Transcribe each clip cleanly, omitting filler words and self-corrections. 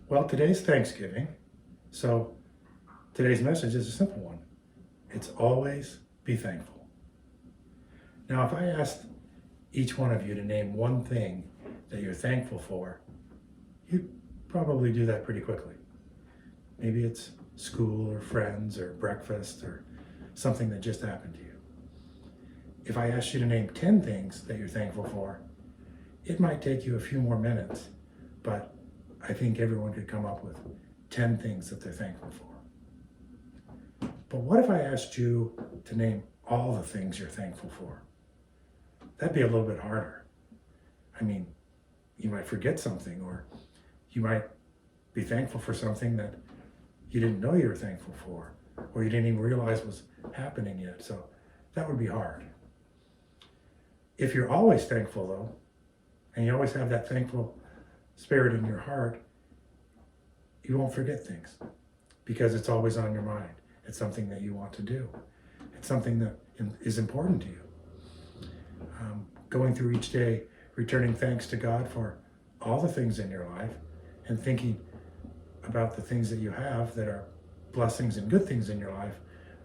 Well, today's Thanksgiving, so today's message is a simple one. It's always be thankful. Now, if I asked each one of you to name one thing that you're thankful for, you'd probably do that pretty quickly. Maybe it's school or friends or breakfast or something that just happened to you. If I asked you to name 10 things that you're thankful for, it might take you a few more minutes, but I think everyone could come up with 10 things that they're thankful for. But what if I asked you to name all the things you're thankful for? That'd be a little bit harder. I mean, you might forget something, or you might be thankful for something that you didn't know you were thankful for, or you didn't even realize was happening yet. So that would be hard. If you're always thankful though, and you always have that thankful spirit in your heart, you won't forget things because it's always on your mind. It's something that you want to do. It's something that is important to you. Going through each day, returning thanks to God for all the things in your life and thinking about the things that you have that are blessings and good things in your life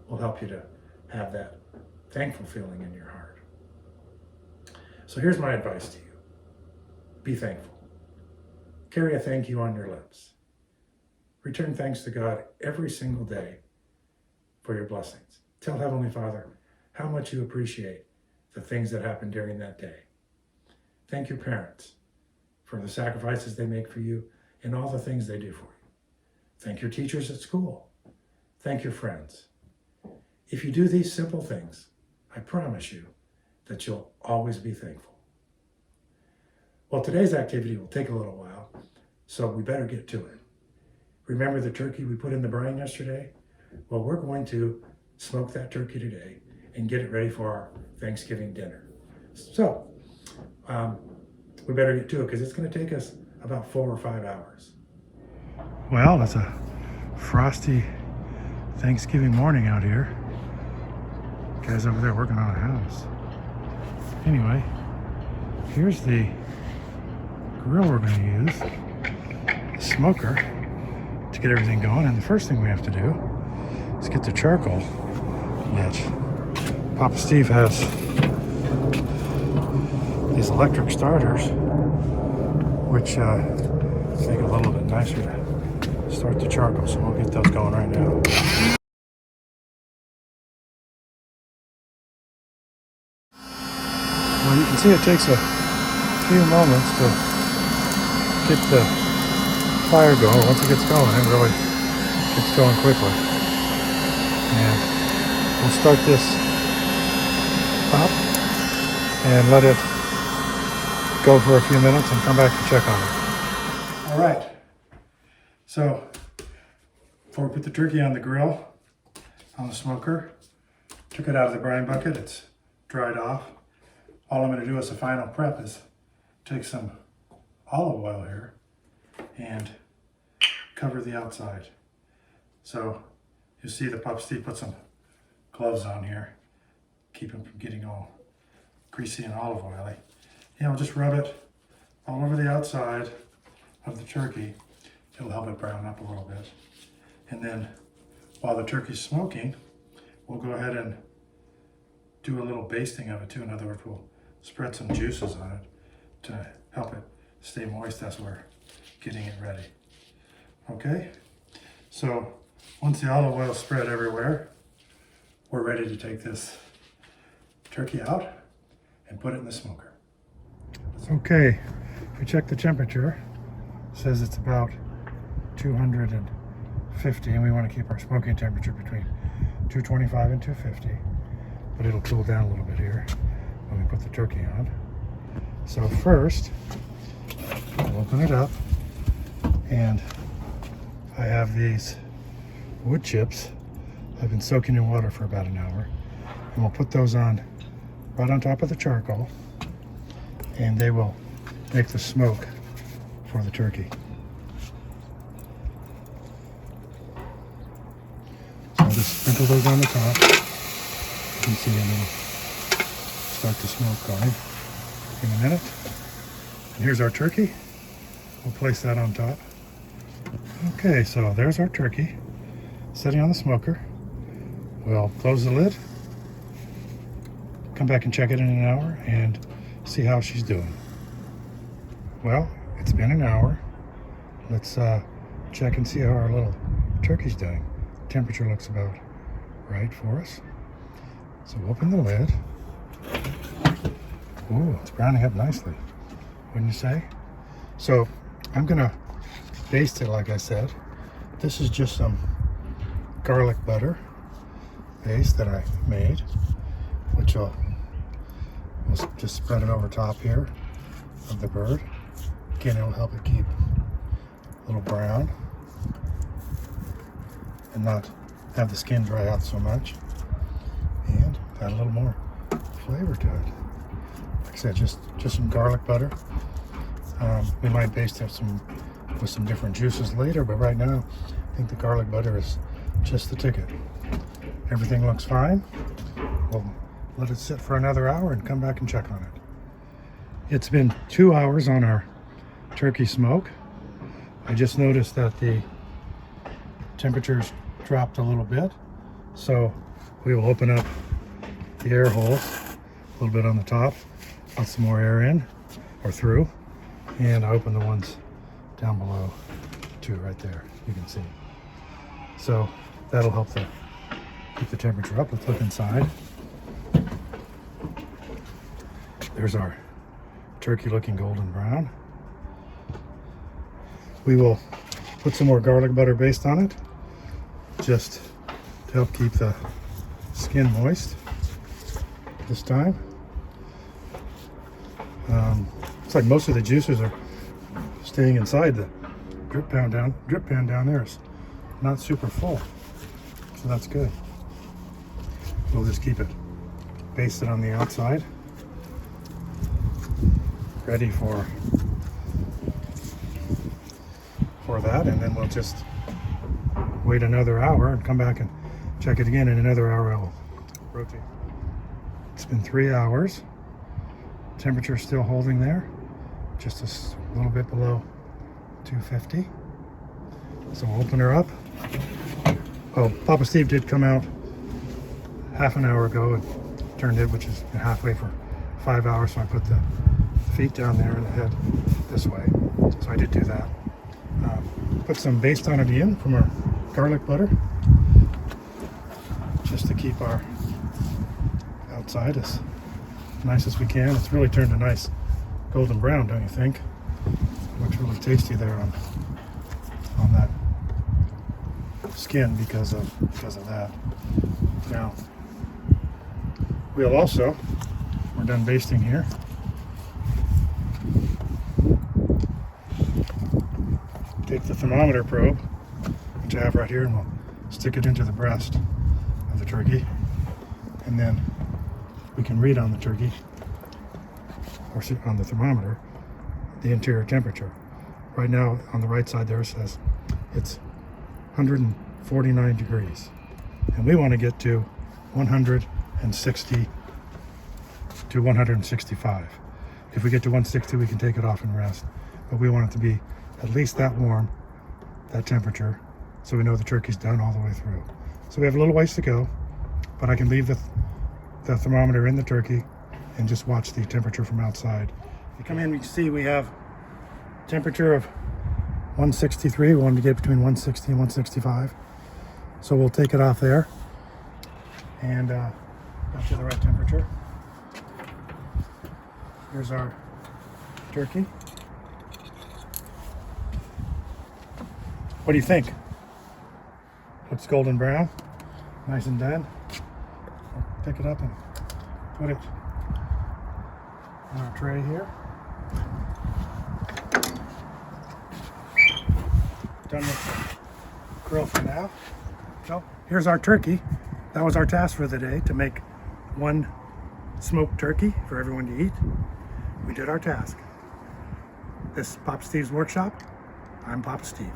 will help you to have that thankful feeling in your heart. So here's my advice to you. Be thankful. Carry a thank you on your lips. Return thanks to God every single day for your blessings. Tell Heavenly Father how much you appreciate the things that happened during that day. Thank your parents for the sacrifices they make for you and all the things they do for you. Thank your teachers at school. Thank your friends. If you do these simple things, I promise you that you'll always be thankful. Well, today's activity will take a little while, so we better get to it. Remember the turkey we put in the brine yesterday? Well, we're going to smoke that turkey today and get it ready for our Thanksgiving dinner. So, we better get to it because it's going to take us about 4 or 5 hours. Well, it's a frosty Thanksgiving morning out here. Guys over there working on a house. Anyway, here's the grill we're going to use, the smoker, to get everything going. And the first thing we have to do is get the charcoal lit. Papa Steve has these electric starters, which make it a little bit nicer to start the charcoal. So we'll get those going right now. Well, you can see it takes a few moments to get the fire going. Once it gets going, it really gets going quickly. And we'll start this up and let it go for a few minutes and come back and check on it. All right. So before we put the turkey on the grill, on the smoker, took it out of the brine bucket. It's dried off. All I'm going to do as a final prep is take some olive oil here and cover the outside. So you see the Papa Steve put some gloves on here, keep them from getting all greasy and olive oily. You know, just rub it all over the outside of the turkey. It'll help it brown up a little bit. And then while the turkey's smoking, we'll go ahead and do a little basting of it too. In other words, we'll spread some juices on it to help it stay moist as we're getting it ready. Okay, so once the olive oil is spread everywhere, we're ready to take this turkey out and put it in the smoker. Okay, we checked the temperature. It says it's about 250, and we want to keep our smoking temperature between 225 and 250, but it'll cool down a little bit here when we put the turkey on. So first, we'll open it up, and I have these wood chips. I've been soaking in water for about an hour, and we'll put those on right on top of the charcoal, and they will make the smoke for the turkey. So I'll just sprinkle those on the top. You can see them will start the smoke going in a minute. And here's our turkey. We'll place that on top. Okay, so there's our turkey sitting on the smoker. We'll close the lid, come back and check it in an hour and see how she's doing. Well, it's been an hour. Let's check and see how our little turkey's doing. Temperature looks about right for us. So open the lid. Ooh, it's browning up nicely, wouldn't you say? So I'm gonna baste it like I said. This is just some garlic butter paste that I made, which we'll just spread it over top here of the bird. Again, it'll help it keep a little brown and not have the skin dry out so much, and add a little more flavor to it. Like I said, just some garlic butter. We might baste it with some different juices later, but right now I think the garlic butter is just the ticket. Everything looks fine. We'll let it sit for another hour and come back and check on it. It's been 2 hours on our turkey smoke. I just noticed that the temperature's dropped a little bit, so we will open up the air holes a little bit on the top, let some more air in or through, and I open the ones down below too, right there, you can see. So that'll help keep the temperature up. Let's look inside. There's our turkey looking golden brown. We will put some more garlic butter paste on it, just to help keep the skin moist this time. Looks like most of the juices are staying inside. The drip pan down there is not super full, so that's good. We'll just keep it basted on the outside, ready for that, and then we'll just wait another hour and come back and check it again. In another hour I'll rotate. It's been 3 hours. Temperature still holding there, just a little bit below 250. So we'll open her up. Oh, Papa Steve did come out half an hour ago and turned it, which is halfway for 5 hours, so I put the feet down there and the head this way. So I did do that. Put some baste on it again from our garlic butter, just to keep our outside as nice as we can. It's really turned a nice golden brown, don't you think? Looks really tasty there on that skin because of that. Now we'll also, we're done basting here, take the thermometer probe, which I have right here, and we'll stick it into the breast of the turkey, and then we can read on the turkey, or on the thermometer, the interior temperature. Right now on the right side there it says it's 149 degrees, and we want to get to 160 to 165. If we get to 160 we can take it off and rest, but we want it to be at least that warm, that temperature, so we know the turkey's done all the way through. So we have a little ways to go, but I can leave the thermometer in the turkey and just watch the temperature from outside. You come in, you can see we have temperature of 163. We wanted to get between 160 and 165. So we'll take it off there and up to the right temperature. Here's our turkey. What do you think? Looks golden brown, nice and done. I'll pick it up and put it on our tray here. Done with the grill for now. So here's our turkey. That was our task for the day, to make one smoked turkey for everyone to eat. We did our task. This is Papa Steve's Workshop. I'm Papa Steve.